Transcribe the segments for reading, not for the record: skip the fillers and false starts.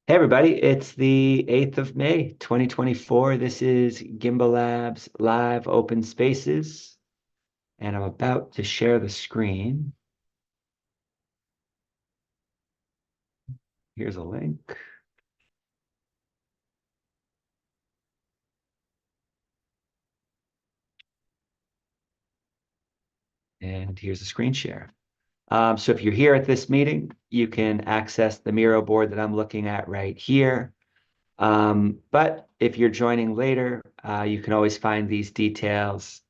Hey everybody, it's the 8th of May, 2024. This is Gimbalabs Live Open Spaces, and I'm about to share the screen. Here's a link, and here's a screen share. So if you're here at this meeting, you can access the Miro board that I'm looking at right here. But if you're joining later, you can always find these details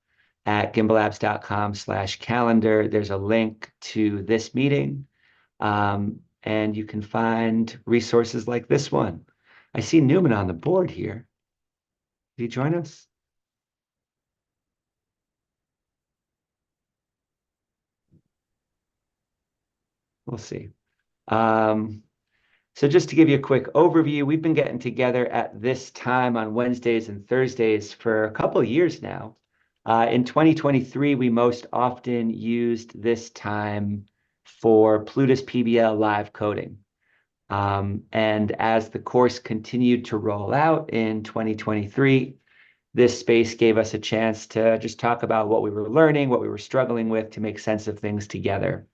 at gimbalabs.com/calendar. There's a link to this meeting. And you can find resources like this one. I see Newman on the board here. Did he join us? We'll see. Um, so just to give you a quick overview, we've been getting together at this time on Wednesdays and Thursdays for a couple of years now. In 2023, we most often used this time for Plutus PBL live coding. And as the course continued to roll out in 2023, this space gave us a chance to just talk about what we were learning, what we were struggling with to make sense of things together.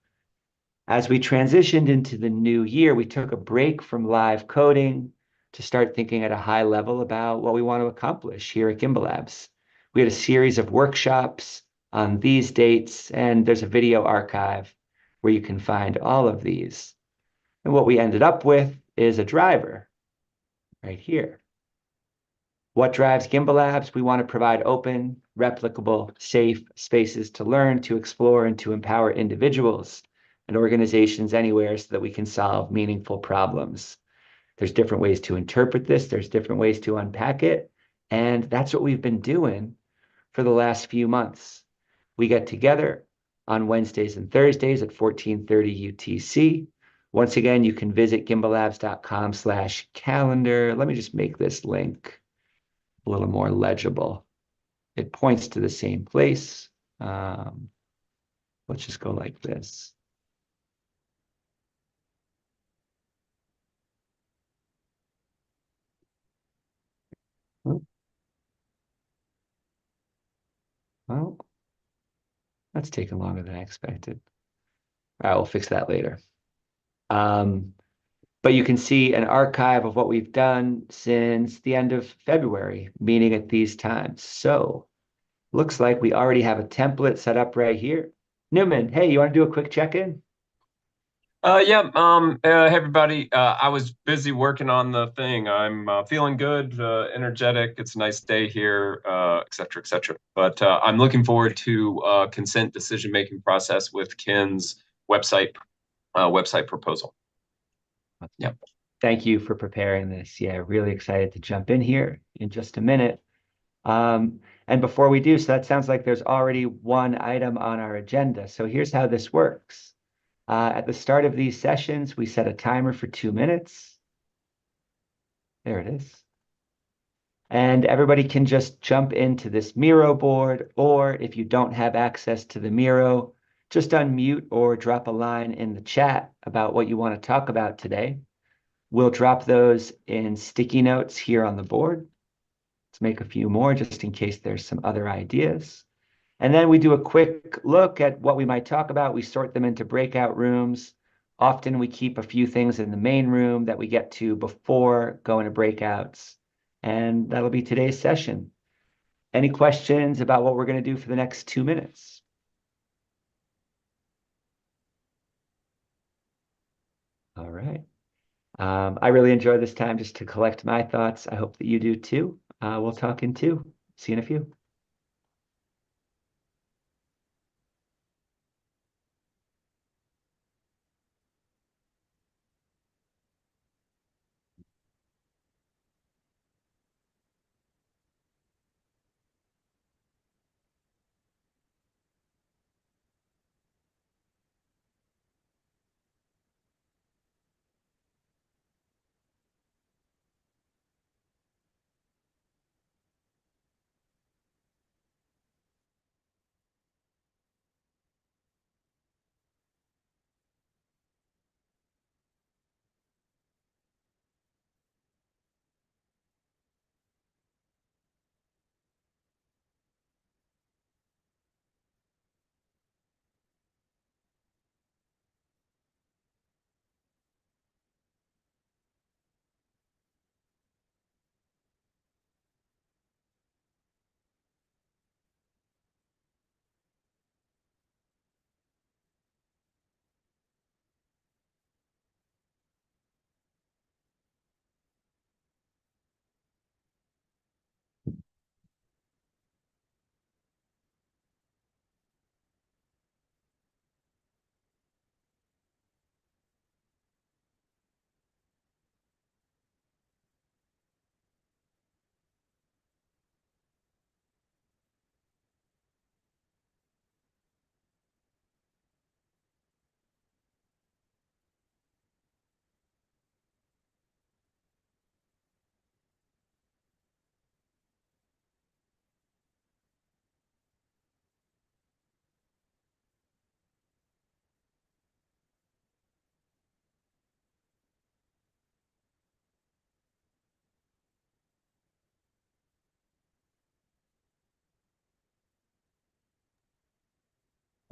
As we transitioned into the new year, we took a break from live coding to start thinking at a high level about what we want to accomplish here at Gimbal Labs. We had a series of workshops on these dates, and there's a video archive where you can find all of these. And what we ended up with is a driver right here. What drives Gimbal Labs? We want to provide open, replicable, safe spaces to learn, to explore, and to empower individuals and organizations anywhere so that we can solve meaningful problems. There's different ways to interpret this. There's different ways to unpack it. And that's what we've been doing for the last few months. We get together on Wednesdays and Thursdays at 14:30 UTC. Once again, you can visit gimbalabs.com/calendar. Let me just make this link a little more legible. It points to the same place. Um, let's just go like this. Oh, well, that's taking longer than I expected. All right, we'll fix that later. Um, but you can see an archive of what we've done since the end of February, meeting at these times. So looks like we already have a template set up right here. Newman, hey, you want to do a quick check-in? Yeah, hey everybody. I was busy working on the thing. I'm feeling good, energetic. It's a nice day here, et cetera, et cetera. But I'm looking forward to consent decision-making process with Ken's website proposal. Yeah. Thank you for preparing this. Yeah, really excited to jump in here in just a minute. And before we do, so that sounds like there's already one item on our agenda. So here's how this works. At the start of these sessions, we set a timer for 2 minutes. There it is. And everybody can just jump into this Miro board, or if you don't have access to the Miro, just unmute or drop a line in the chat about what you want to talk about today. We'll drop those in sticky notes here on the board. Let's make a few more just in case there's some other ideas. And then we do a quick look at what we might talk about. We sort them into breakout rooms. Often we keep a few things in the main room that we get to before going to breakouts. And that'll be today's session. Any questions about what we're going to do for the next 2 minutes? All right. I really enjoy this time just to collect my thoughts. I hope that you do too. We'll talk in two. See you in a few.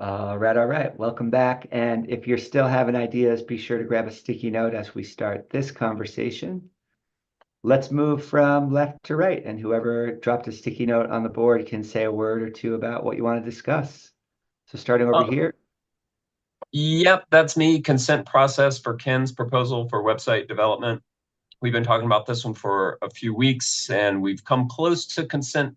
All right, all right. Welcome back. And if you're still having ideas, be sure to grab a sticky note as we start this conversation. Let's move from left to right, and whoever dropped a sticky note on the board can say a word or two about what you want to discuss. So starting over Uh, here. yep, that's me. Consent process for Ken's proposal for website development. We've been talking about this one for a few weeks, and we've come close to consent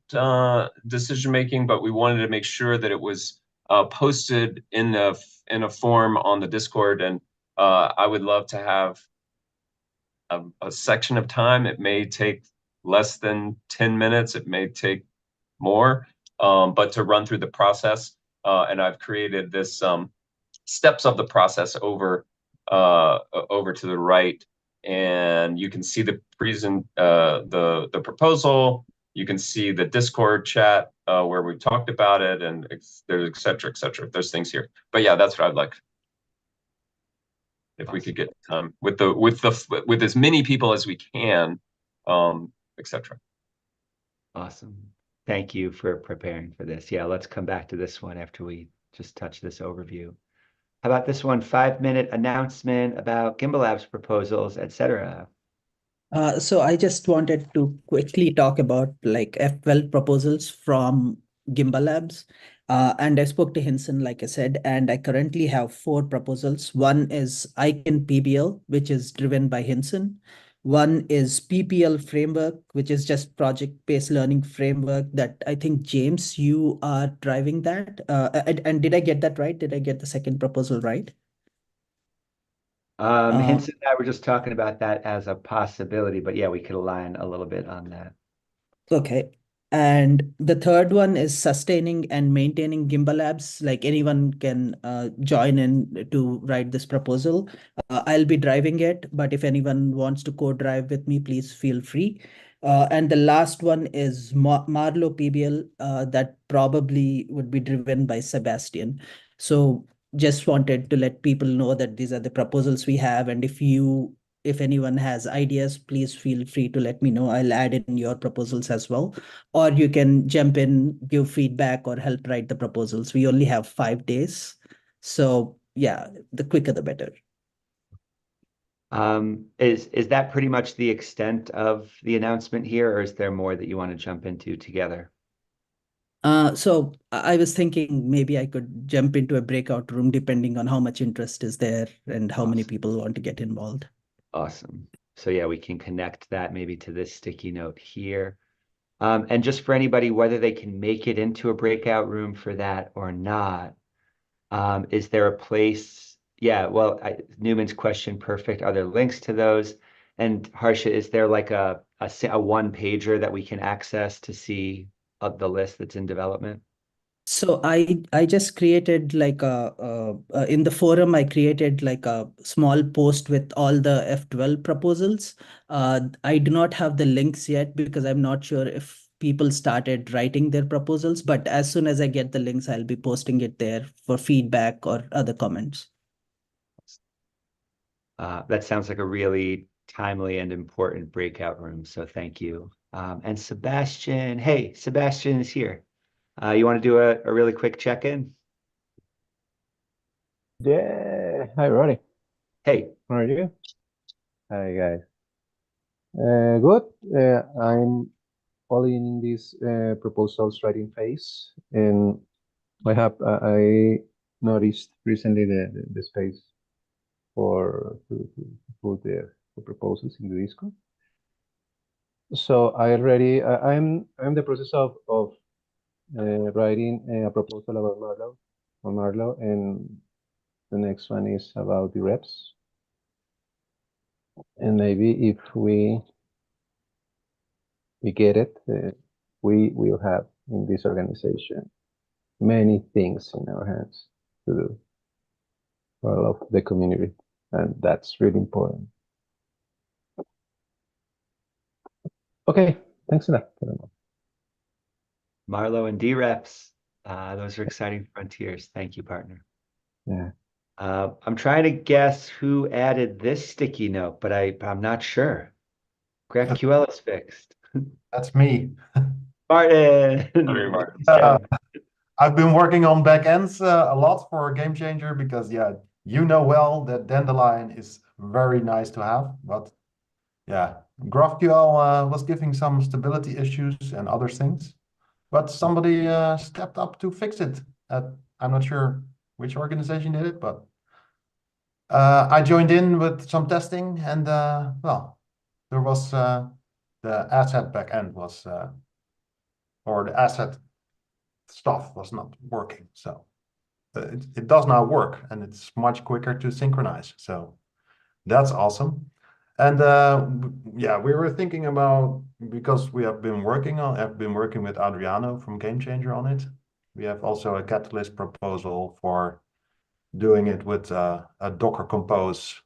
decision making, but we wanted to make sure that it was posted in a form on the Discord. And I would love to have a section of time. It may take less than 10 minutes. It may take more, but to run through the process. And I've created this steps of the process over to the right, and you can see the proposal. You can see the Discord chat where we talked about it, and there's et cetera, et cetera. There's things here, but yeah, that's what I'd like if we could Awesome. get with as many people as we can, et cetera. Awesome. Thank you for preparing for this. Yeah, let's come back to this one after we just touch this overview. How about this one? 5-minute announcement about Gimbalabs proposals, etc. So I just wanted to quickly talk about like F12 proposals from Gimbalabs. And I spoke to Hinson, like I said, and I currently have 4 proposals. One is ICANN PBL, which is driven by Hinson. One is PPL framework, which is just project-based learning framework that I think, James, you are driving that. And did I get that right? Did I get the second proposal right? Hinson and I were just talking about that as a possibility, but yeah, we could align a little bit on that. Okay. And the third one is sustaining and maintaining Gimbalabs. Like anyone can join in to write this proposal. I'll be driving it, but if anyone wants to co-drive with me, please feel free. And the last one is Marlow PBL that probably would be driven by Sebastian. So just wanted to let people know that these are the proposals we have. And if anyone has ideas, please feel free to let me know. I'll add in your proposals as well. Or you can jump in, give feedback, or help write the proposals. We only have 5 days. So yeah, the quicker the better. Is that pretty much the extent of the announcement here, or is there more that you want to jump into together? So I was thinking maybe I could jump into a breakout room depending on how much interest is there and how many Awesome. people want to get involved. Awesome. So yeah, we can connect that maybe to this sticky note here. And just for anybody, whether they can make it into a breakout room for that or not, is there a place? Yeah, well, Newman's question, perfect. Are there links to those? And Harsha, is there like a one pager that we can access to see the list that's in development? So I just created like in the forum I created like a small post with all the F12 proposals. I do not have the links yet because I'm not sure if people started writing their proposals, but as soon as I get the links, I'll be posting it there for feedback or other comments. That sounds like a really timely and important breakout room. So thank you. And Sebastian, hey, Sebastian is here. You want to do a really quick check-in? Yeah. Hi, Roddy. Hey, How are you? Hi, guys. Good. I'm only in this proposals writing phase, and I noticed recently the space for to put the proposals in the Discord. So I'm in the process of writing a proposal about Marlow, and the next one is about the reps. And maybe if we get it, we will have in this organization many things in our hands to do for all of the community, and that's really important. Okay, thanks a lot. Marlo and D-Reps. Those are exciting frontiers. Thank you, partner. Yeah. I'm trying to guess who added this sticky note, but I'm not sure. GraphQL is fixed. That's me. Martin, Martin. nice job. I've been working on backends a lot for Game Changer because, yeah, you know well that Dandelion is very nice to have, but yeah, GraphQL was giving some stability issues and other things, but somebody stepped up to fix it. I'm not sure which organization did it, but I joined in with some testing, and well, there was the asset backend was or the asset stuff was not working. So it does now work, and it's much quicker to synchronize. So that's awesome. And yeah, we were thinking about, because we have been working with Adriano from Game Changer on it. We have also a Catalyst proposal for doing it with a Docker Compose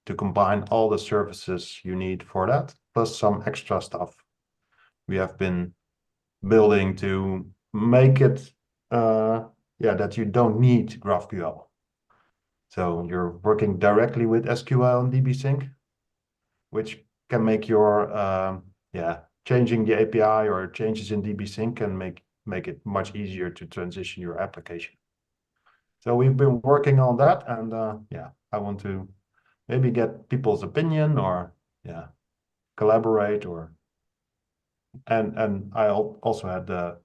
to combine all the services you need for that, plus some extra stuff we have been building to make it yeah, that you don't need GraphQL. So you're working directly with SQL and DB-Sync, which can make your yeah, changing the API or changes in DB-Sync can make it much easier to transition your application. So we've been working on that, and yeah, I want to maybe get people's opinion, or yeah, collaborate, or and I also had the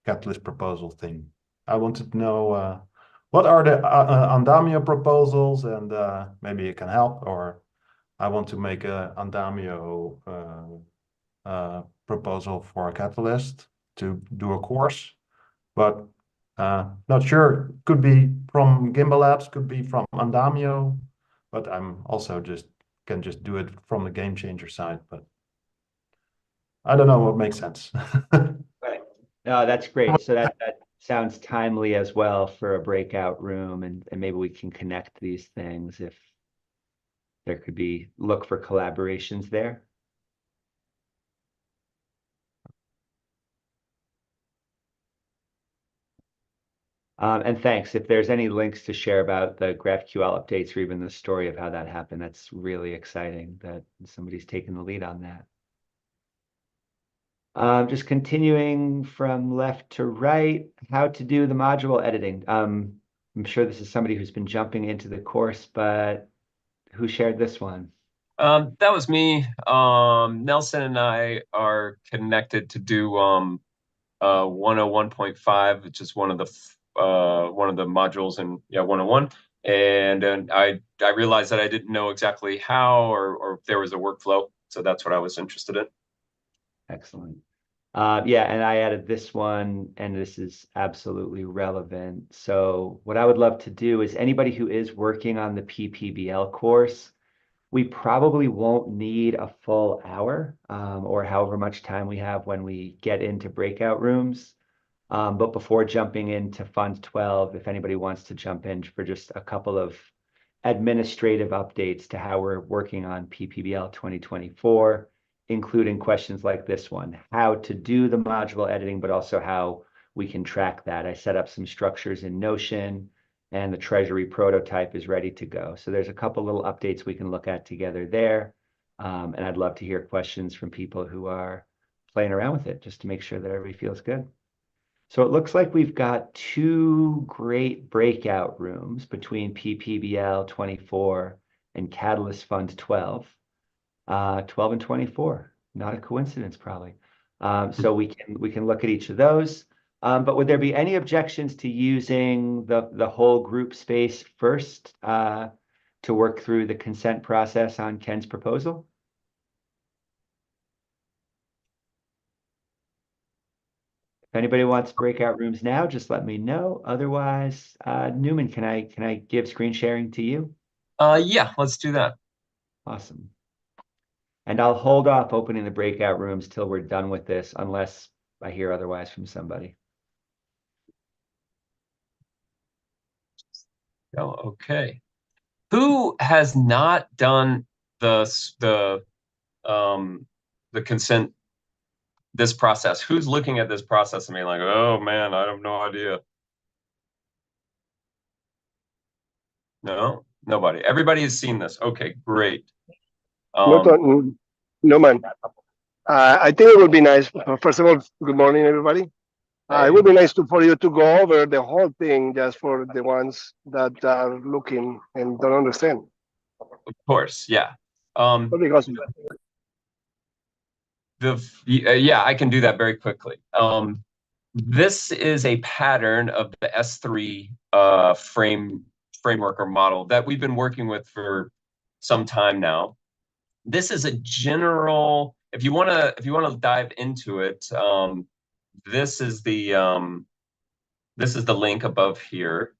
Catalyst proposal thing. I wanted to know what are the Andamio proposals, and maybe it can help, or I want to make a Andamio proposal for a Catalyst to do a course, but not sure. Could be from Gimbalabs, could be from Andamio, but I'm also can just do it from the Game Changer side, but I don't know what makes sense. Right. No, that's great. So that sounds timely as well for a breakout room, and maybe we can connect these things if there could be, look for collaborations there. And thanks. If there's any links to share about the GraphQL updates or even the story of how that happened, that's really exciting that somebody's taken the lead on that. Just continuing from left to right, how to do the module editing. I'm sure this is somebody who's been jumping into the course, but who shared this one? That was me. Nelson and I are connected to do 101.5, which is one of the modules in 101. And I realized that I didn't know exactly how or if there was a workflow. So that's what I was interested in. Excellent. Yeah, and I added this one, and this is absolutely relevant. So what I would love to do is anybody who is working on the PPBL course, we probably won't need a full hour or however much time we have when we get into breakout rooms. But before jumping into Fund 12, if anybody wants to jump in for just a couple of administrative updates to how we're working on PPBL 2024, including questions like this one, how to do the module editing, but also how we can track that. I set up some structures in Notion, and the Treasury prototype is ready to go. So there's a couple little updates we can look at together there. And I'd love to hear questions from people who are playing around with it, just to make sure that everybody feels good. So it looks like we've got two great breakout rooms between PPBL 24 and Catalyst Fund 12. 12 and 24, not a coincidence probably. So we can look at each of those. But would there be any objections to using the whole group space first to work through the consent process on Ken's proposal? If anybody wants breakout rooms now, just let me know. Otherwise, Newman, can I give screen sharing to you? Yeah, let's do that. Awesome. And I'll hold off opening the breakout rooms till we're done with this, unless I hear otherwise from somebody. Oh, okay. Who has not done the consent, this process? Who's looking at this process and being like, oh man, I have no idea? No, nobody. Everybody has seen this. Okay, great. No, man. I think it would be nice. First of all, good morning, everybody. It would be nice for you to go over the whole thing just for the ones that are looking and don't understand. Of course, yeah. Because Yeah, I can do that very quickly. This is a pattern of the S3 framework or model that we've been working with for some time now. This is a general. If you want to dive into it, this is the link above here,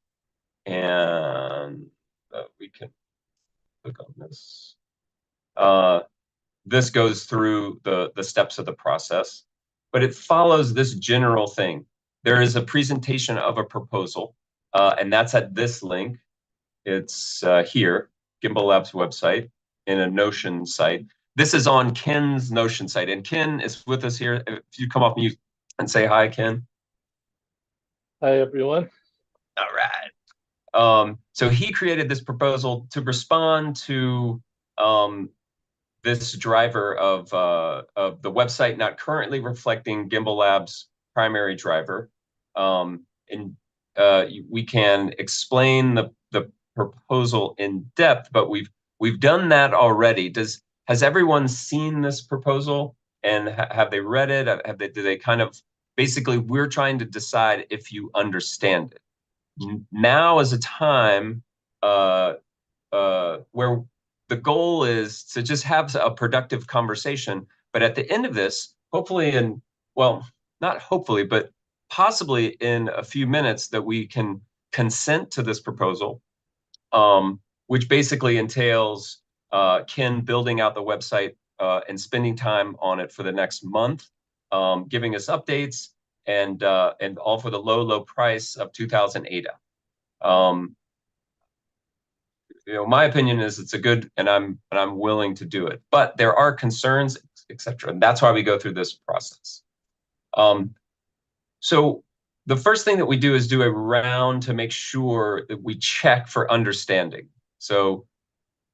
and we can click on this. This goes through the steps of the process, but it follows this general thing. There is a presentation of a proposal, and that's at this link. It's here, Gimbalabs website, in a Notion site. This is on Ken's Notion site, and Ken is with us here. If you come off mute and say hi, Ken. Hi, everyone. All right. So he created this proposal to respond to this driver of the website not currently reflecting Gimbalabs' primary driver. We can explain the proposal in depth, but we've done that already. Has everyone seen this proposal, and have they read it? Do they kind of, basically, we're trying to decide if you understand it. Now is a time where the goal is to just have a productive conversation, but at the end of this, hopefully, not hopefully, but possibly in a few minutes, that we can consent to this proposal, which basically entails Ken building out the website and spending time on it for the next month, giving us updates, and all for the low price of 2,000 ADA. My opinion is it's a good, and I'm willing to do it, but there are concerns, etc. And that's why we go through this process. So the first thing that we do is do a round to make sure that we check for understanding. So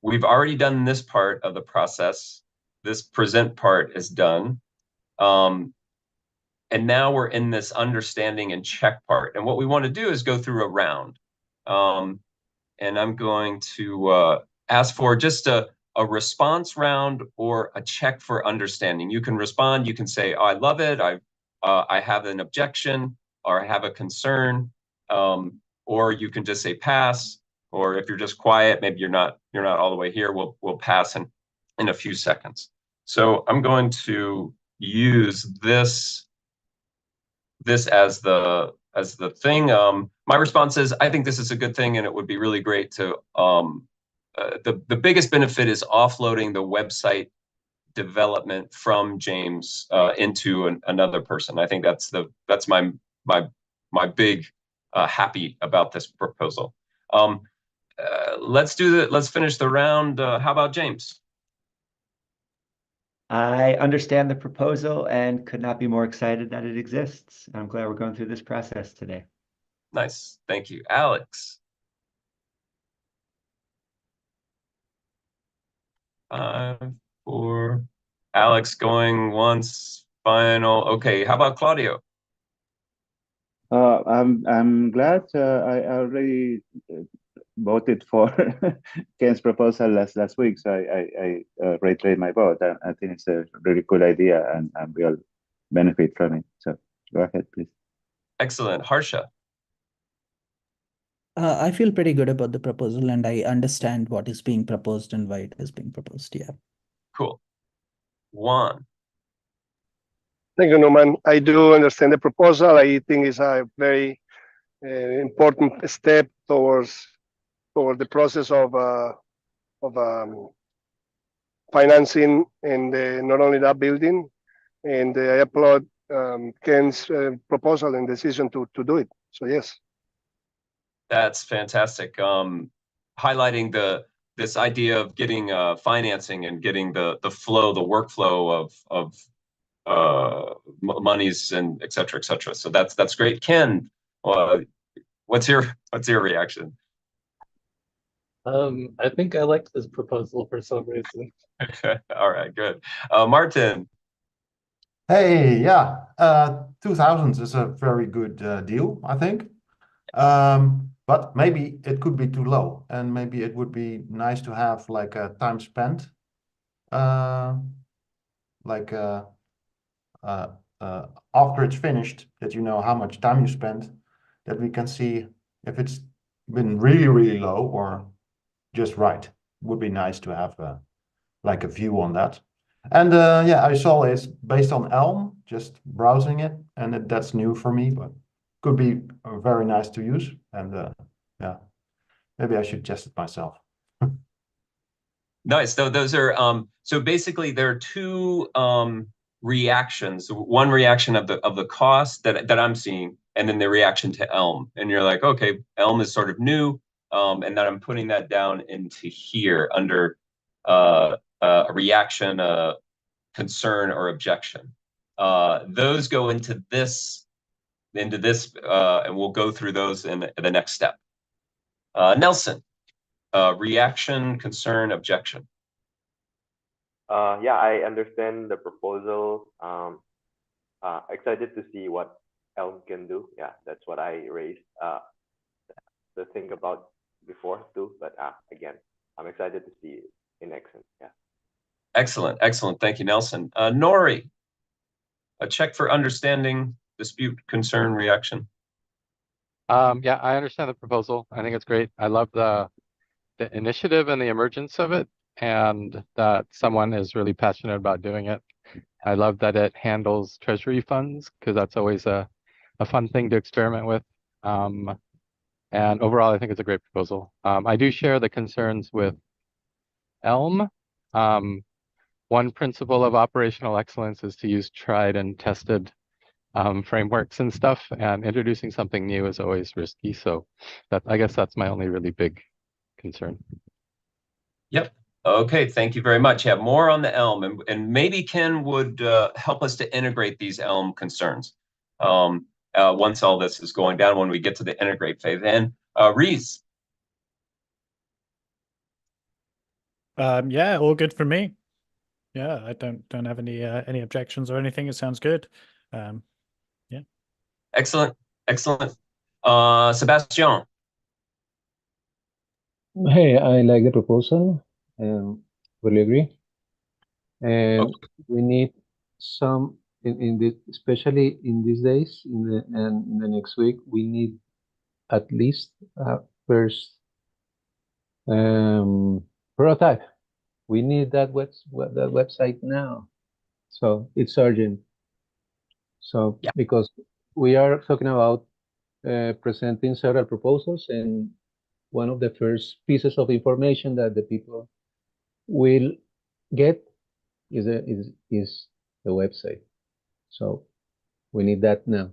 we've already done this part of the process. This present part is done. And now we're in this understanding and check part. And what we want to do is go through a round. And I'm going to ask for just a response round or a check for understanding. You can respond. You can say, "Oh, I love it. I have an objection, or I have a concern," or you can just say pass. Or if you're just quiet, maybe you're not all the way here. We'll pass in a few seconds. So I'm going to use this as the thing. My response is, I think this is a good thing, and it would be really great to, the biggest benefit is offloading the website development from James into another person. I think that's my big happy about this proposal. Let's finish the round. How about James? I understand the proposal and could not be more excited that it exists. I'm glad we're going through this process today. Nice. Thank you. Alex? 5, 4. Alex going once. Final. Okay. How about Claudio? I'm glad I already voted for Ken's proposal last week, so I reiterate my vote. I think it's a really good idea, and we'll benefit from it. So go ahead, please. Excellent. Harsha? I feel pretty good about the proposal, and I understand what is being proposed and why it is being proposed. Yeah. Cool. Juan? thank you, Norman. I do understand the proposal. I think it's a very important step toward the process of financing and not only that building. And I applaud Ken's proposal and decision to do it. So yes. That's fantastic. Highlighting this idea of getting financing and getting the workflow of monies and et cetera, et cetera. So that's great. Ken, what's your reaction? I think I like this proposal for some reason. All right, good. Martin? Hey, yeah, 2000s is a very good deal, I think. But maybe it could be too low, and maybe it would be nice to have like a time spent, uh, like uh, after it's finished, that you know how much time you spent, that we can see if it's been really, really low or just right. Would be nice to have like a view on that. And yeah, I saw it's based on Elm, just browsing it, and that's new for me, but could be very nice to use. And yeah, maybe I should test it myself. Nice. So those are so basically there are two reactions. One reaction of the cost that I'm seeing, and then the reaction to Elm. And you're like, okay, Elm is sort of new, and then I'm putting that down into here under a reaction, concern, or objection. Those go into this, and we'll go through those in the next step. Nelson, reaction, concern, objection. Yeah, I understand the proposal. Excited to see what Elm can do. Yeah, that's what I raised to think about before too. But again, I'm excited to see it in action. Yeah. Excellent, excellent. Thank you, Nelson. Nori, a check for understanding, dispute, concern, reaction. Yeah, I understand the proposal. I think it's great. I love the initiative and the emergence of it, and that someone is really passionate about doing it. I love that it handles treasury funds, because that's always a fun thing to experiment with. And overall, I think it's a great proposal. I do share the concerns with Elm. One principle of operational excellence is to use tried and tested frameworks and stuff, and introducing something new is always risky. So I guess that's my only really big concern. Yep. Okay, thank you very much. Yeah, more on the Elm, and maybe Ken would help us to integrate these Elm concerns once all this is going down, when we get to the integrate phase. And Reese. Yeah, all good for me. Yeah, I don't have any objections or anything. It sounds good. Yeah. Excellent, excellent. Sebastian. Hey, I like the proposal. Really agree. And we need some in the especially in these days and in the next week we need at least first prototype. We need that website now, so it's urgent. So Yeah. because we are talking about presenting several proposals, and one of the first pieces of information that the people will get is the website. So we need that now.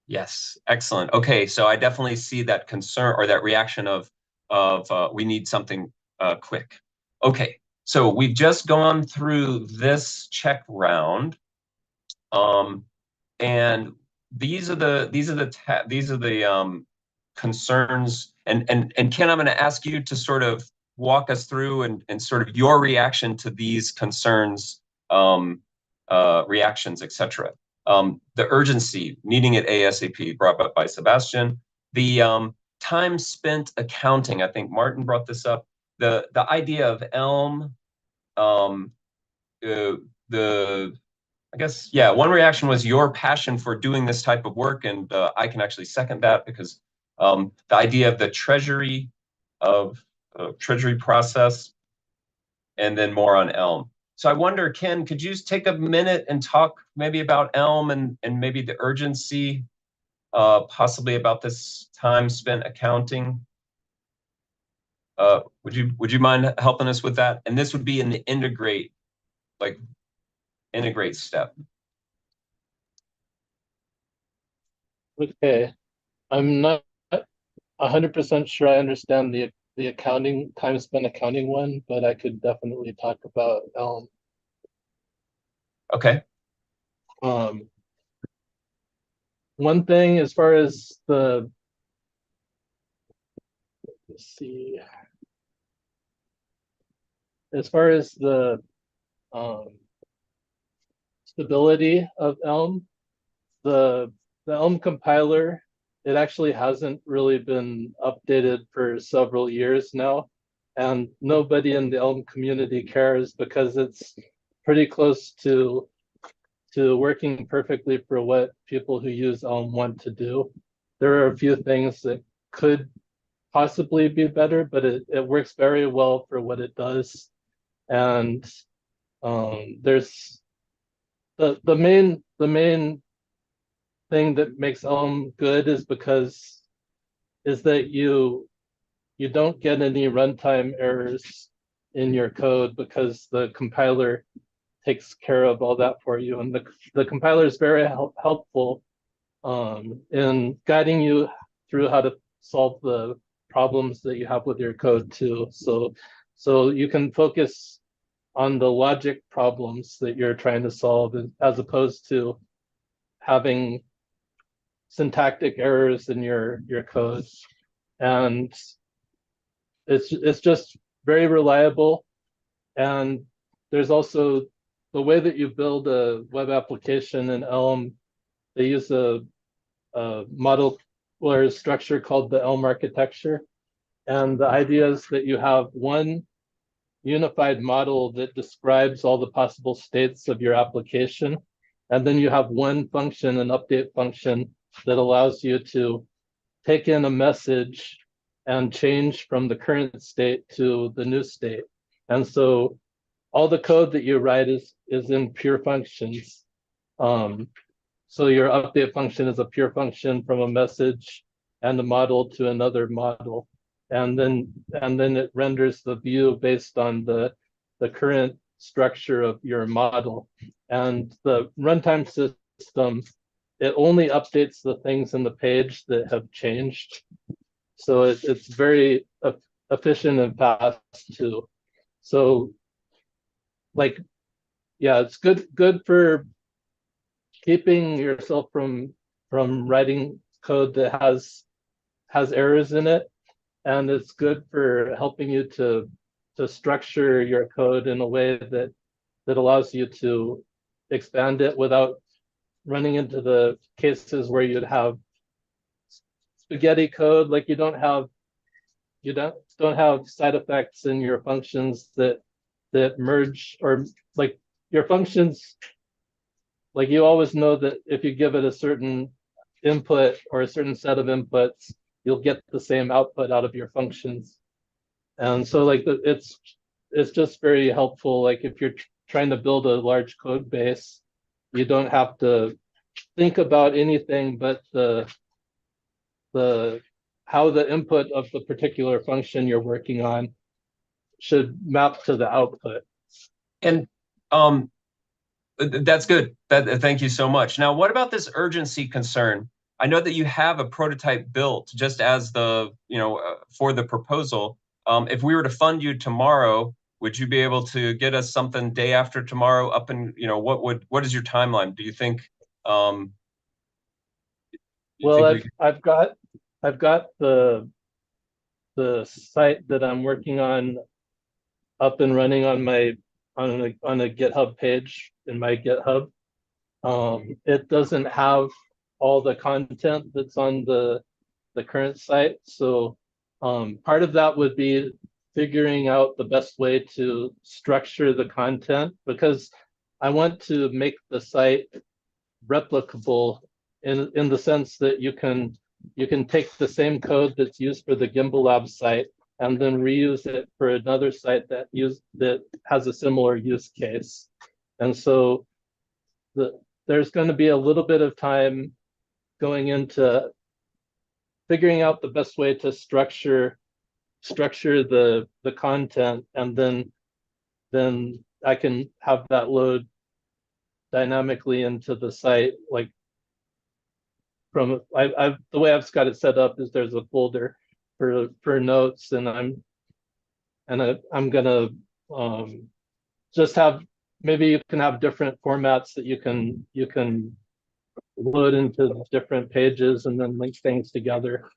Yes, excellent. Okay, so I definitely see that concern or that reaction of we need something quick. Okay, so we've just gone through this check round, and these are the concerns. And Ken, I'm going to ask you to sort of walk us through and sort of your reaction to these concerns, reactions, etc. The urgency, needing it ASAP, brought up by Sebastian. The time spent accounting, I think Martin brought this up. The idea of Elm, I guess, yeah, one reaction was your passion for doing this type of work, and I can actually second that, because the idea of the treasury process, and then more on Elm. So I wonder, Ken, could you just take a minute and talk maybe about Elm and maybe the urgency, possibly about this time spent accounting? Would you mind helping us with that? And this would be in the integrate step. Okay. I'm not 100% sure I understand the accounting, time spent accounting one, but I could definitely talk about Elm. Okay. One thing as far as let's see, as far as the stability of Elm. The Elm compiler, it actually hasn't really been updated for several years now, and nobody in the Elm community cares because it's pretty close to working perfectly for what people who use Elm want to do. There are a few things that could possibly be better, but it works very well for what it does. And there's the main thing that makes Elm good is that you don't get any runtime errors in your code because the compiler takes care of all that for you. And the compiler is very helpful in guiding you through how to solve the problems that you have with your code too. So you can focus on the logic problems that you're trying to solve as opposed to having syntactic errors in your code. And it's just very reliable. And there's also the way that you build a web application in Elm. They use a modular structure called the Elm architecture. And the idea is that you have one unified model that describes all the possible states of your application. And then you have one function, an update function, that allows you to take in a message and change from the current state to the new state. And so all the code that you write is in pure functions. So your update function is a pure function from a message and a model to another model. And then it renders the view based on the current structure of your model. And the runtime system, it only updates the things in the page that have changed. So it's very efficient and fast too. So like, yeah, it's good for keeping yourself from writing code that has errors in it. And it's good for helping you to structure your code in a way that allows you to expand it without running into the cases where you'd have spaghetti code, like you don't have side effects in your functions that merge, or like your functions, like you always know that if you give it a certain input or a certain set of inputs, you'll get the same output out of your functions. And so like it's just very helpful. Like if you're trying to build a large code base, you don't have to think about anything but how the input of the particular function you're working on should map to the output. And that's good. Thank you so much. Now, what about this urgency concern? I know that you have a prototype built just as for the proposal. If we were to fund you tomorrow, would you be able to get us something day after tomorrow up and, what is your timeline? Do you think? Well, I've got the site that I'm working on up and running on a GitHub page in my GitHub. It doesn't have all the content that's on the current site. So part of that would be figuring out the best way to structure the content, because I want to make the site replicable in the sense that you can take the same code that's used for the Gimbalabs site and then reuse it for another site that has a similar use case. And so there's going to be a little bit of time going into figuring out the best way to structure the content, and then I can have that load dynamically into the site. Like the way I've got it set up is there's a folder for notes, and I'm gonna just have, maybe you can have different formats that you can load into different pages and then link things together.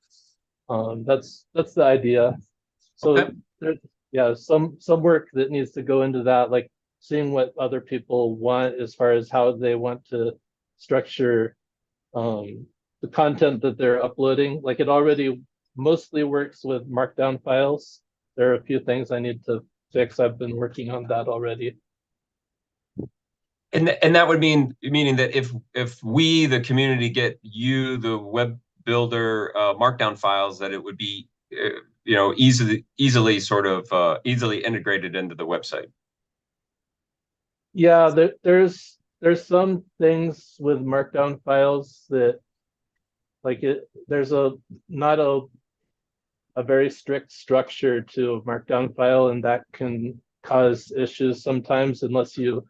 That's the idea. So okay. there's some work that needs to go into that, like seeing what other people want as far as how they want to structure the content that they're uploading. Like it already mostly works with markdown files. There are a few things I need to fix. I've been working on that already. And that would meaning that if we, the community, get you the web builder markdown files, that it would be easily sort of easily integrated into the website. Yeah, there's some things with markdown files that like there's not a very strict structure to a markdown file, and that can cause issues sometimes unless you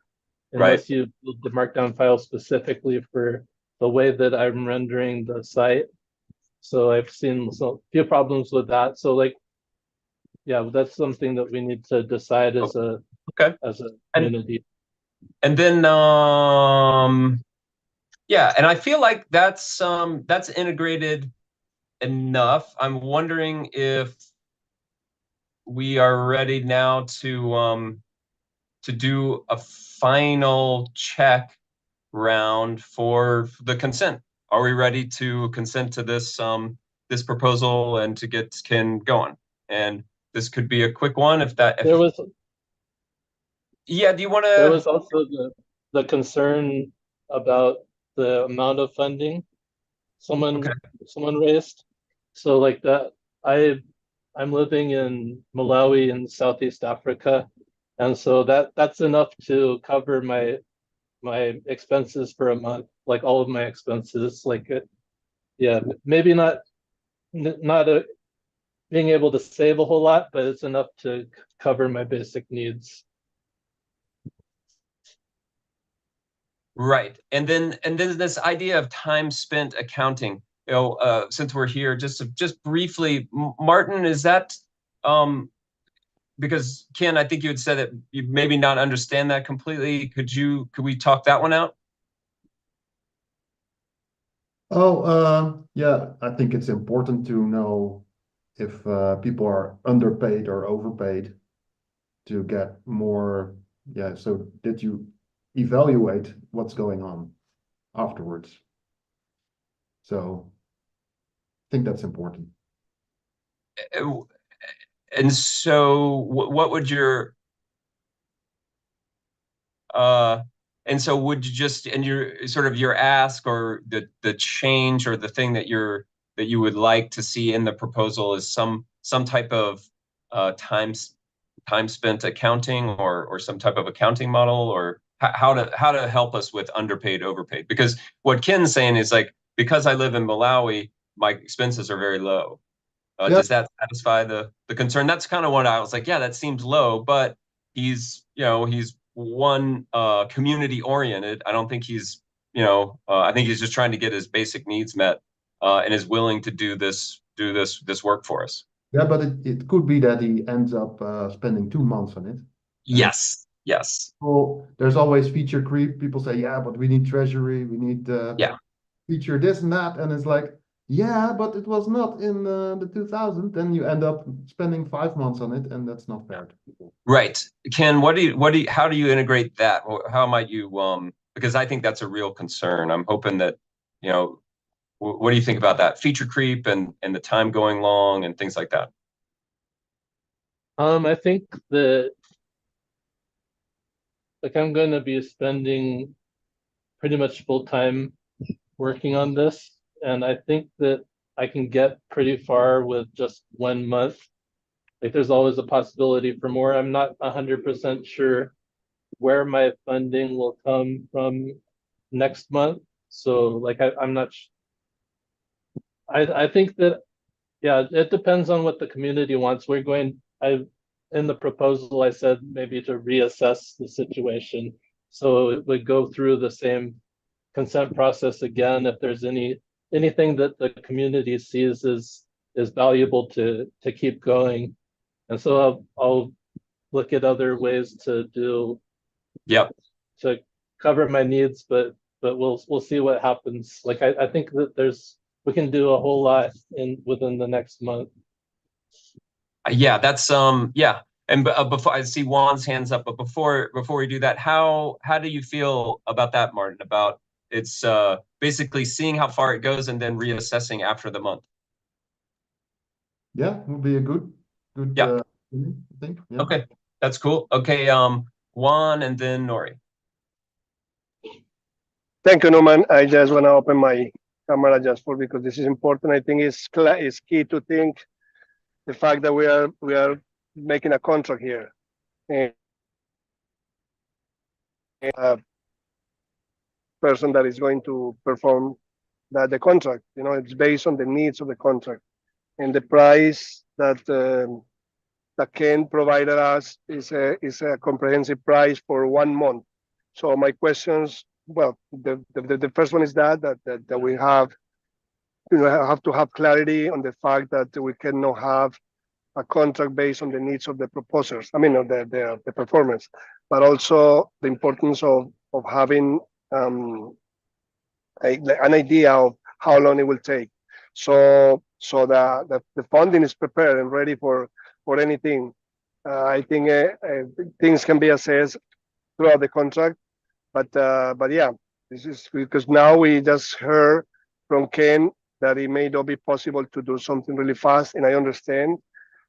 build the markdown file specifically for the way that I'm rendering the site. So I've seen a few problems with that. So like, yeah, that's something that we need to decide as a community. And then yeah, and I feel like that's integrated enough. I'm wondering if we are ready now to do a final check round for the consent. Are we ready to consent to this this proposal and to get Ken going? And this could be a quick one if there was. Yeah, do you want to? There was also the concern about the amount of funding someone raised. So like that, I'm living in Malawi in Southeast Africa, and so that's enough to cover my expenses for a month, like all of my expenses. Like, yeah, maybe not being able to save a whole lot, but it's enough to cover my basic needs. Right. And then this idea of time spent accounting, since we're here, just briefly, Martin, is that because Ken, I think you had said that you maybe not understand that completely. Could we talk that one out? Yeah, I think it's important to know if people are underpaid or overpaid to get more, so that you evaluate what's going on afterwards. So I think that's important. And so what would your and so would you just, and your sort of your ask or the change or the thing that you would like to see in the proposal is some type of time spent accounting or some type of accounting model, or how to help us with underpaid, overpaid? Because what Ken's saying is like, because I live in Malawi, my expenses are very low. Does that satisfy the concern? That's kind of what I was like, yeah, that seems low, but he's one community oriented. I don't think he's I think he's just trying to get his basic needs met and is willing to do this work for us. Yeah, but it could be that he ends up spending 2 months on it. Yes. Well, there's always feature creep. People say, yeah, but we need treasury, we need feature this and that, and it's like, yeah, but it was not in the 2000. Then you end up spending 5 months on it, and that's not fair to people. Right, Ken. How do you integrate that? How might you because I think that's a real concern. I'm hoping that what do you think about that feature creep and the time going long and things like that? I think that like I'm going to be spending pretty much full time working on this, and I think that I can get pretty far with just 1 month. Like there's always a possibility for more. I'm not 100% sure where my funding will come from next month. So like I'm not. I think that it depends on what the community wants. In the proposal I said maybe to reassess the situation, so it would go through the same consent process again if there's anything that the community sees is valuable to keep going. And so I'll look at other ways to do to cover my needs, but we'll see what happens. Like I think that we can do a whole lot within the next month. Yeah, that's And before I see Juan's hands up, but before we do that, how do you feel about that, Martin? About it's basically seeing how far it goes and then reassessing after the month. Yeah, would be a good Yeah. I think. Yeah. Okay, that's cool. Okay, Juan and then Nori. Thank you, Norman. I just want to open my camera just for because this is important. I think it's key to think the fact that we are making a contract here. And a person that is going to perform the contract. You know, it's based on the needs of the contract, and the price that Ken provided us is a comprehensive price for 1 month. So my questions, well, the first one is that we have, you know, have to have clarity on the fact that we cannot have a contract based on the needs of the proposers. I mean, of the performance, but also the importance of having an idea of how long it will take. So the funding is prepared and ready for anything. I think things can be assessed throughout the contract, but yeah, this is because now we just heard from Ken that it may not be possible to do something really fast, and I understand,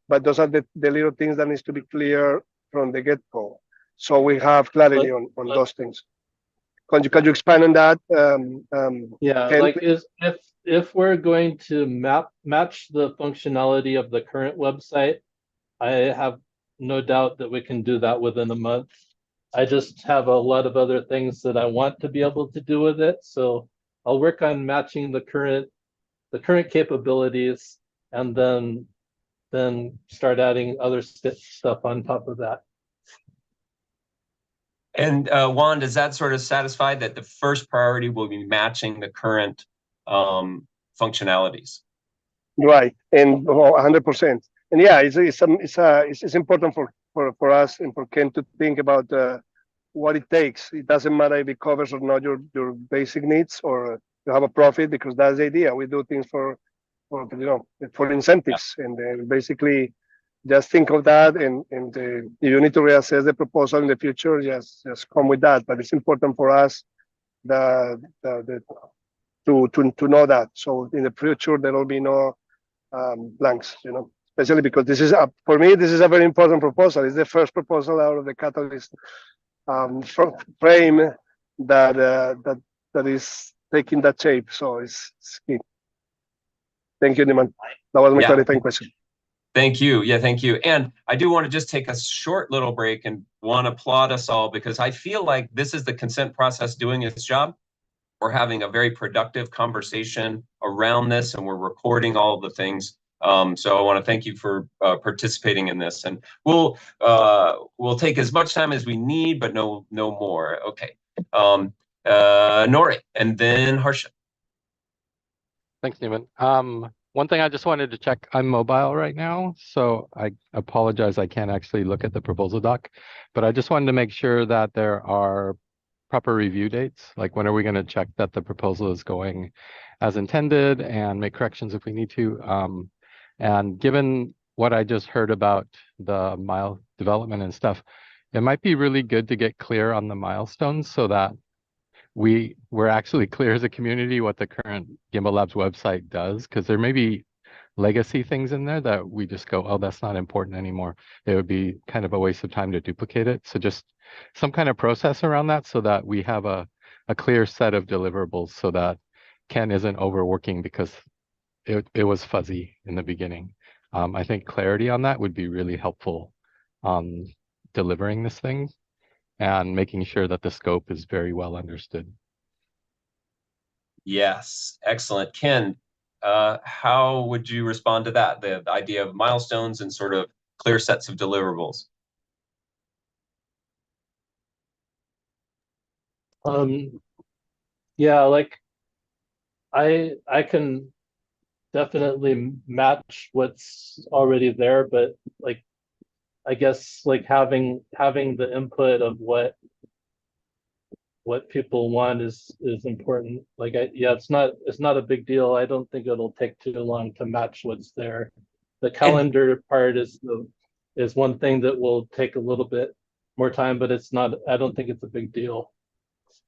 but those are the little things that needs to be clear from the get-go. So we have clarity on those things. Can you expand on that? Yeah, Ken, like if we're going to match the functionality of the current website, I have no doubt that we can do that within a month. I just have a lot of other things that I want to be able to do with it. So I'll work on matching the current capabilities, and then start adding other stuff on top of that. And Juan, does that sort of satisfy that the first priority will be matching the current functionalities? right, and 100%. And yeah, it's important for us and for Ken to think about what it takes. It doesn't matter if it covers or not your basic needs, or you have a profit, because that's the idea. We do things for incentives, and basically just think of that. And if you need to reassess the proposal in the future, just come with that. But it's important for us to know that. So in the future there will be no blanks, you know, especially because this is for me, this is a very important proposal. It's the first proposal out of the Catalyst frame that is taking that shape. So it's key. Thank you, Niman. That was my clarifying question. Thank you. Yeah, thank you. And I do want to just take a short little break and want to applaud us all, because I feel like this is the consent process doing its job. We're having a very productive conversation around this, and we're recording all of the things. So I want to thank you for participating in this, and we'll take as much time as we need, but no more. Okay. Nori, and then Harsha. Thanks, Newman. One thing I just wanted to check, I'm mobile right now, so I apologize, I can't actually look at the proposal doc, but I just wanted to make sure that there are proper review dates. Like, when are we going to check that the proposal is going as intended and make corrections if we need to? And given what I just heard about the mile development and stuff, it might be really good to get clear on the milestones so that we're actually clear as a community what the current Gimbalabs website does, because there may be legacy things in there that we just go, oh, that's not important anymore. It would be kind of a waste of time to duplicate it. So just some kind of process around that so that we have a clear set of deliverables, so that Ken isn't overworking because it was fuzzy in the beginning. I think clarity on that would be really helpful on delivering this thing and making sure that the scope is very well understood. Yes, excellent. Ken, how would you respond to that? The idea of milestones and sort of clear sets of deliverables. Yeah, like I can definitely match what's already there, but like I guess like having the input of what people want is important. Like yeah, it's not a big deal. I don't think it'll take too long to match what's there. The calendar part is is one thing that will take a little bit more time, but it's not, I don't think it's a big deal.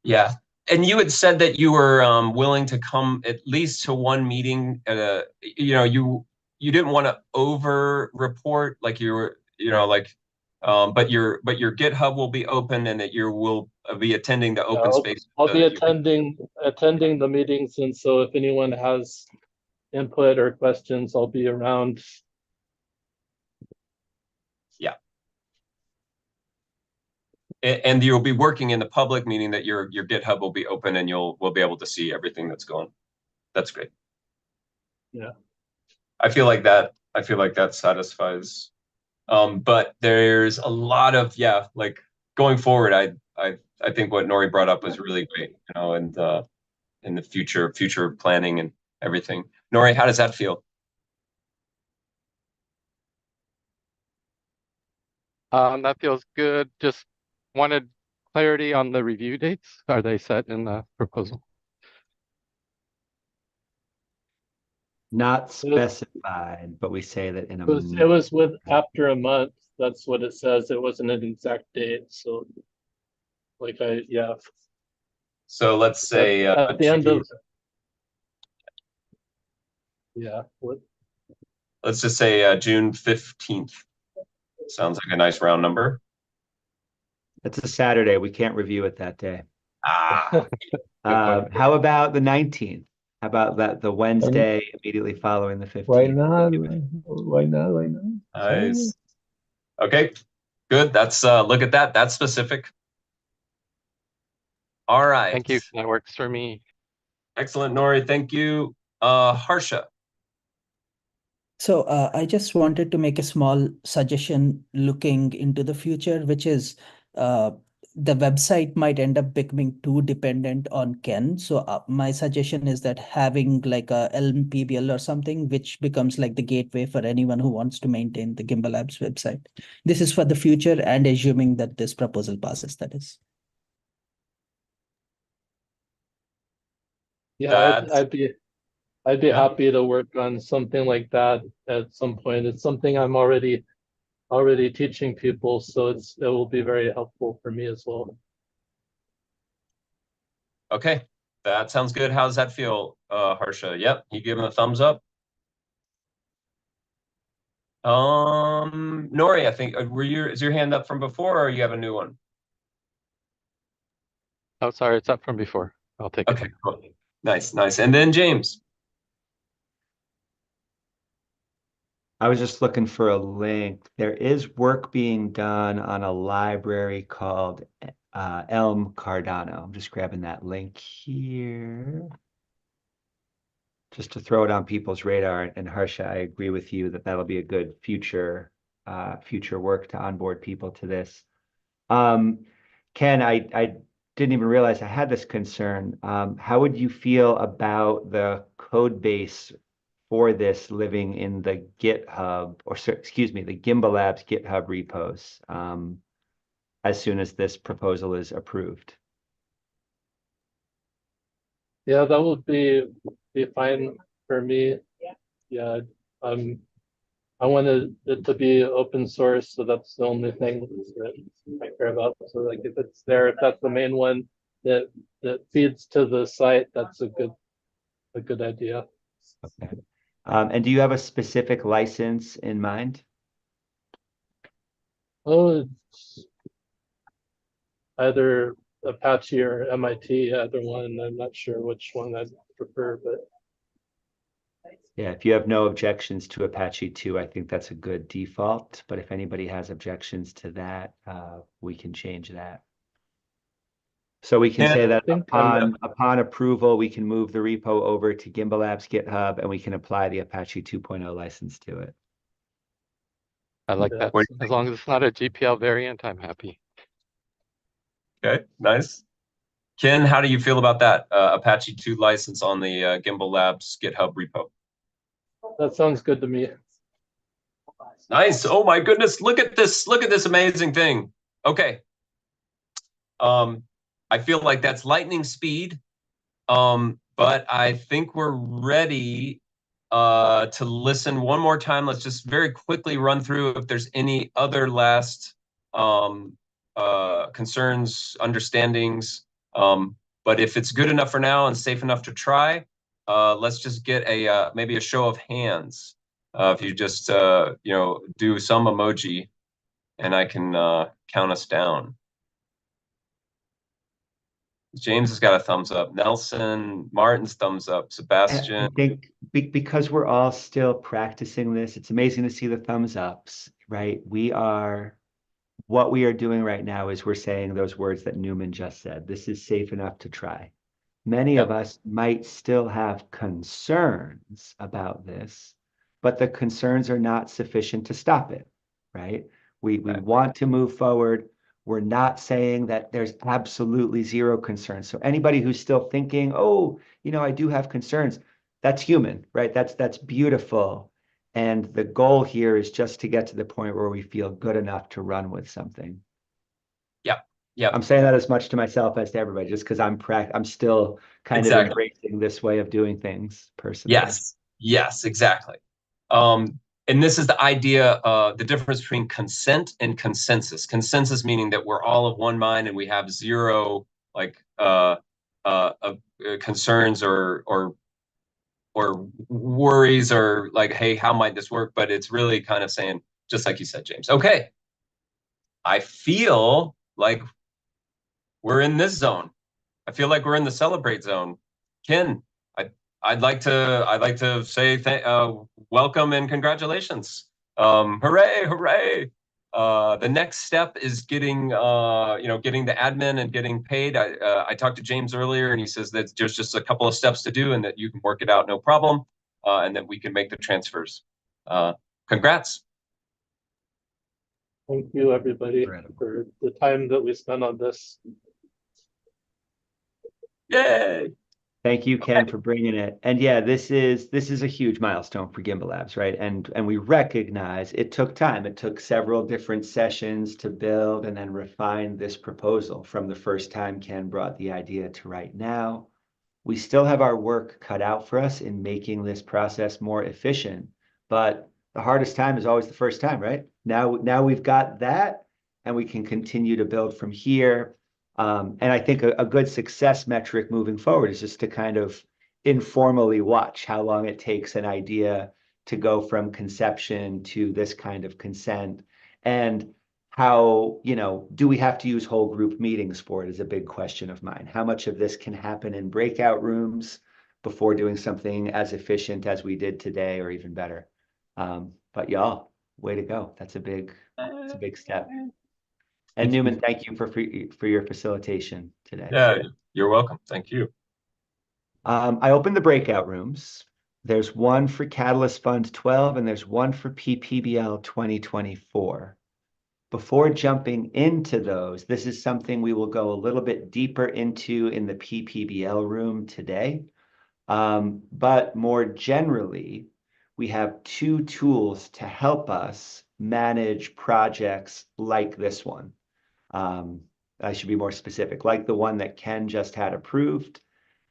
Yeah. And you had said that you were willing to come at least to one meeting at a, you didn't want to over report like you were, but your GitHub will be open and that you will be attending the open space. I'll be attending the meetings, and so if anyone has input or questions, I'll be around. Yeah. And you'll be working in the public, meaning that your GitHub will be open and we'll be able to see everything that's going. That's great. Yeah. I feel like that satisfies. But there's a lot of, like going forward, I think what Nori brought up was really great, and in the future planning and everything. Nori, how does that feel? That feels good. Just wanted clarity on the review dates. Are they set in the proposal? Not specified, but we say that in a it was with after a month. That's what it says. It wasn't an exact date. So So let's say at the end of let's just say June 15th. Sounds like a nice round number. It's a Saturday. We can't review it that day. How about the 19th? How about that the Wednesday immediately following the 15th? Why not? Why not? Nice. Okay, good. That's look at that. That's specific. All right. Thank you. That works for me. Excellent, Nori. Thank you. Harsha. So I just wanted to make a small suggestion looking into the future, which is the website might end up becoming too dependent on Ken. So my suggestion is that having like a Elm PBL or something, which becomes like the gateway for anyone who wants to maintain the Gimbalabs website. This is for the future and assuming that this proposal passes, that is. Yeah, I'd be happy to work on something like that at some point. It's something I'm already teaching people, so it will be very helpful for me as well. Okay, that sounds good. How does that feel, Harsha? Yep, you giving a thumbs up. Nori, I think is your hand up from before, or you have a new one? Oh, sorry, it's up from before. I'll take it. Okay, cool. Nice. And then James. I was just looking for a link. There is work being done on a library called Elm Cardano. I'm just grabbing that link here. Just to throw it on people's radar. And Harsha, I agree with you that that'll be a good future work to onboard people to this. Ken, I didn't even realize I had this concern. How would you feel about the code base for this living in the GitHub, the Gimbalabs GitHub repos as soon as this proposal is approved? Yeah, that would be fine for me. Yeah, I wanted it to be open source, so that's the only thing that I care about. So like if it's there, if that's the main one that feeds to the site, that's a good idea. Okay. And do you have a specific license in mind? Oh, it's either Apache or MIT, either one. I'm not sure which one I'd prefer, but yeah, if you have no objections to Apache 2, I think that's a good default. But if anybody has objections to that, we can change that. So we can say that upon approval, we can move the repo over to Gimbalabs GitHub and we can apply the Apache 2.0 license to it. I like that. As long as it's not a GPL variant, I'm happy. Okay, nice. Ken, how do you feel about that Apache 2 license on the Gimbalabs GitHub repo? That sounds good to me. Nice. Oh my goodness, look at this amazing thing. Okay. I feel like that's lightning speed. But I think we're ready to listen one more time. Let's just very quickly run through if there's any other last concerns, understandings. But if it's good enough for now and safe enough to try, let's just get a maybe a show of hands. If you just do some emoji, and I can count us down. James has got a thumbs up. Nelson, Martin's thumbs up. Sebastian. I think because we're all still practicing this, it's amazing to see the thumbs ups, right? What we are doing right now is we're saying those words that Newman just said. This is safe enough to try. Many of us might still have concerns about this, but the concerns are not sufficient to stop it, right? We want to move forward. We're not saying that there's absolutely zero concerns. So anybody who's still thinking, oh, I do have concerns, that's human, right? That's beautiful. And the goal here is just to get to the point where we feel good enough to run with something. Yeah. I'm saying that as much to myself as to everybody, just because I'm still kind of embracing this way of doing things personally. Yes, exactly. And this is the idea, the difference between consent and consensus. Consensus meaning that we're all of one mind and we have zero concerns or worries or like, hey, how might this work? But it's really kind of saying, just like you said, James, okay, I feel like we're in this zone. I feel like we're in the celebrate zone. Ken, I'd like to say welcome and congratulations. Hooray, hooray. The next step is getting getting the admin and getting paid. I talked to James earlier and he says that there's just a couple of steps to do and that you can work it out no problem, and that we can make the transfers. Congrats. Thank you, everybody, for the time that we spent on this. Yay! Thank you, Ken, for bringing it. And yeah, this is a huge milestone for Gimbalabs, right? And we recognize it took time. It took several different sessions to build and then refine this proposal from the first time Ken brought the idea to right now. We still have our work cut out for us in making this process more efficient, but the hardest time is always the first time, right? Now we've got that, and we can continue to build from here. And I think a good success metric moving forward is just to kind of informally watch how long it takes an idea to go from conception to this kind of consent, and how, do we have to use whole group meetings for it is a big question of mine. How much of this can happen in breakout rooms before doing something as efficient as we did today or even better? But y'all, way to go. It's a big step. And Newman, thank you for your facilitation today. Yeah, you're welcome. Thank you. I opened the breakout rooms. There's one for Catalyst Fund 12 and there's one for PPBL 2024. Before jumping into those, this is something we will go a little bit deeper into in the PPBL room today. But more generally, we have two tools to help us manage projects like this one. I should be more specific, like the one that Ken just had approved,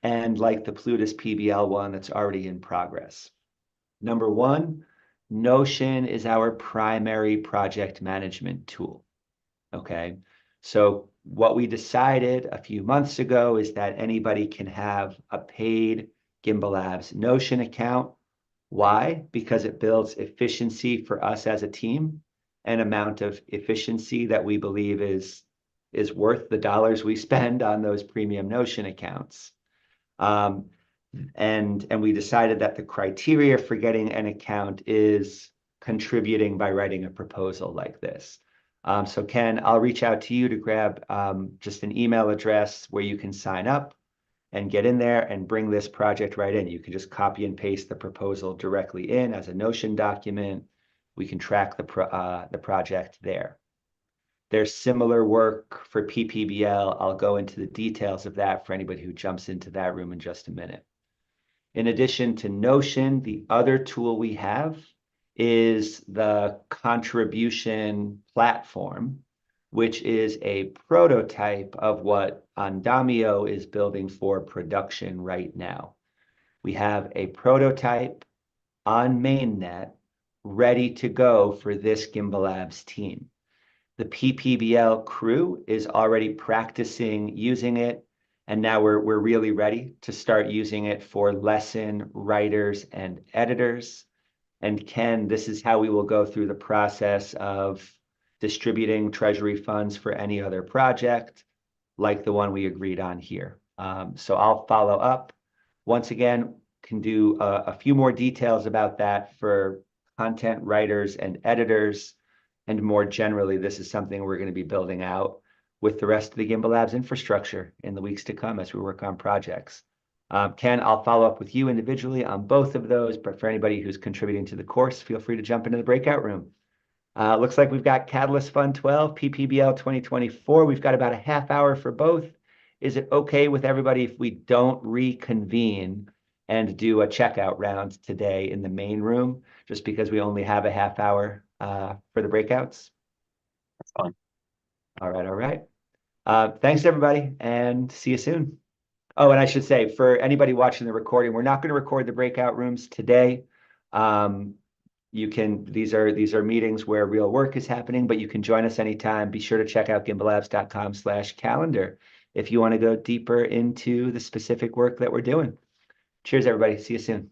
and like the Plutus PBL one that's already in progress. Number one, Notion is our primary project management tool. Okay, so what we decided a few months ago is that anybody can have a paid Gimbalabs Notion account. Why? Because it builds efficiency for us as a team, an amount of efficiency that we believe is worth the dollars we spend on those premium Notion accounts. And we decided that the criteria for getting an account is contributing by writing a proposal like this. So Ken, I'll reach out to you to grab just an email address where you can sign up and get in there and bring this project right in. You can just copy and paste the proposal directly in as a Notion document. We can track the project there. There's similar work for PPBL. I'll go into the details of that for anybody who jumps into that room in just a minute. In addition to Notion, the other tool we have is the contribution platform, which is a prototype of what Andamio is building for production right now. We have a prototype on mainnet, ready to go for this Gimbalabs team. The PPBL crew is already practicing using it, and now we're really ready to start using it for lesson writers and editors. And Ken, this is how we will go through the process of distributing treasury funds for any other project like the one we agreed on here. So I'll follow up. Once again, can do a few more details about that for content writers and editors. And more generally, this is something we're going to be building out with the rest of the Gimbalabs infrastructure in the weeks to come as we work on projects. Ken, I'll follow up with you individually on both of those, but for anybody who's contributing to the course, feel free to jump into the breakout room. Looks like we've got Catalyst Fund 12, PPBL 2024. We've got about a half hour for both. Is it okay with everybody if we don't reconvene and do a checkout round today in the main room, just because we only have a half hour for the breakouts? That's fine. All right, all right. Thanks, everybody, and see you soon. Oh, and I should say, for anybody watching the recording, we're not going to record the breakout rooms today. These are meetings where real work is happening, but you can join us anytime. Be sure to check out gimbalabs.com/calendar if you want to go deeper into the specific work that we're doing. Cheers, everybody. See you soon.